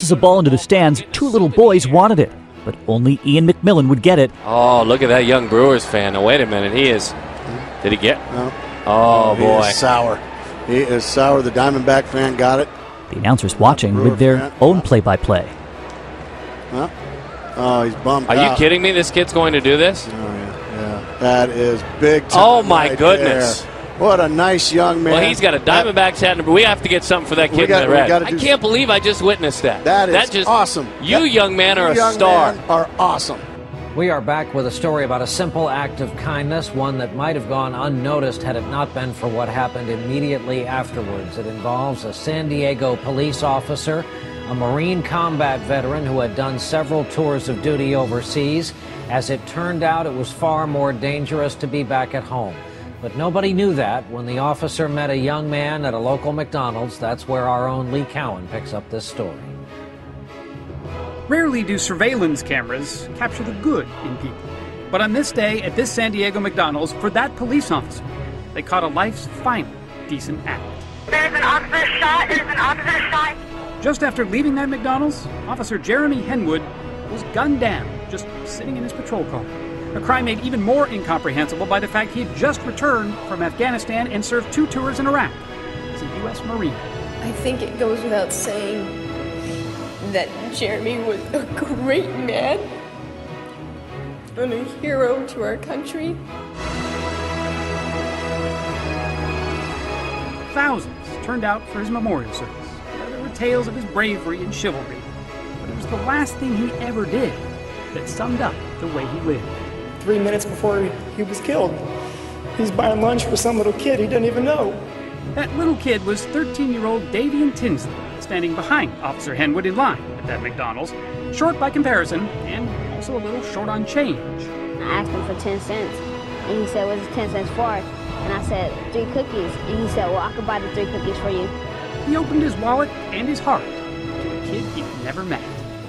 tosses a ball into the stands. Two little boys wanted it, but only Ian McMillan would get it. Oh, look at that young Brewers fan. Now, wait a minute. He is... Did he get... No. Oh, boy. He is sour. He is sour. The Diamondback fan got it. The announcers watching with their own play-by-play. Huh? Oh, he's bummed Are out. you kidding me? This kid's going to do this? Oh, yeah. That is big time. Oh, my right goodness. there. What a nice young man. Well, he's got a Diamondbacks hat, but we have to get something for that kid in the red. I can't believe I just witnessed that. That is just awesome. You young man are a star. Men are awesome. We are back with a story about a simple act of kindness, one that might have gone unnoticed had it not been for what happened immediately afterwards. It involves a San Diego police officer, a Marine combat veteran who had done several tours of duty overseas. As it turned out, it was far more dangerous to be back at home. But nobody knew that when the officer met a young man at a local McDonald's. That's where our own Lee Cowan picks up this story. Rarely do surveillance cameras capture the good in people. But on this day at this San Diego McDonald's, for that police officer, they caught a life's final decent act. There's an officer shot. There's an officer shot. Just after leaving that McDonald's, Officer Jeremy Henwood was gunned down, just sitting in his patrol car. A crime made even more incomprehensible by the fact he had just returned from Afghanistan and served 2 tours in Iraq as a U.S. Marine. I think it goes without saying that Jeremy was a great man and a hero to our country. Thousands turned out for his memorial service. There were tales of his bravery and chivalry, but it was the last thing he ever did that summed up the way he lived. 3 minutes before he was killed, he's buying lunch for some little kid he didn't even know. That little kid was 13-year-old Davian Tinsley, standing behind Officer Henwood in line at that McDonald's, short by comparison and also a little short on change. I asked him for 10 cents, and he said, "What's 10 cents for?" And I said, 3 cookies, and he said, "Well, I could buy the 3 cookies for you." He opened his wallet and his heart to a kid he'd never met.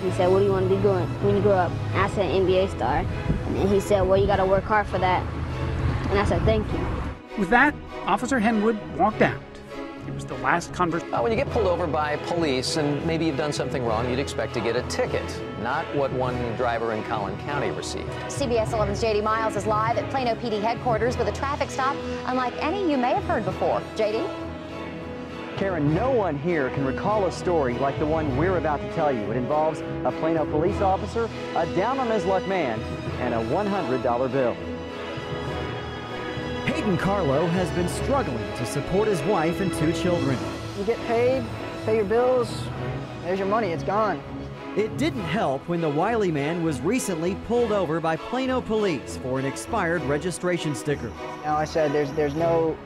He said, "What do you want to be doing when you grow up?" And I said, "NBA star." And then he said, "Well, you got to work hard for that." And I said, "Thank you." With that, Officer Henwood walked out. It was the last conversation. When you get pulled over by police and maybe you've done something wrong, you'd expect to get a ticket, not what one driver in Collin County received. CBS 11's JD Miles is live at Plano PD headquarters with a traffic stop unlike any you may have heard before. JD? Karen, no one here can recall a story like the one we're about to tell you. It involves a Plano police officer, a down-on-his-luck man, and a $100 bill. Peyton Carlo has been struggling to support his wife and 2 children. You get paid, pay your bills, there's your money, it's gone. It didn't help when the wily man was recently pulled over by Plano police for an expired registration sticker. Now I said there's no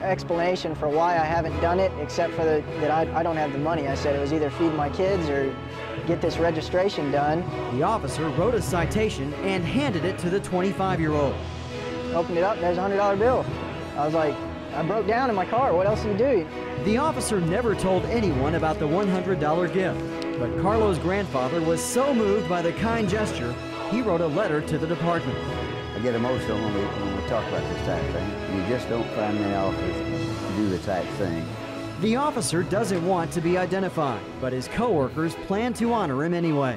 explanation for why I haven't done it except for that I don't have the money. I said it was either feed my kids or get this registration done. The officer wrote a citation and handed it to the 25-year-old. Opened it up, there's a $100 bill. I was like, I broke down in my car, what else do you do? The officer never told anyone about the $100 gift, but Carlo's grandfather was so moved by the kind gesture, he wrote a letter to the department. I get emotional when we talk about this type of thing. You just don't find many officers to do the type thing. The officer doesn't want to be identified, but his co-workers plan to honor him anyway.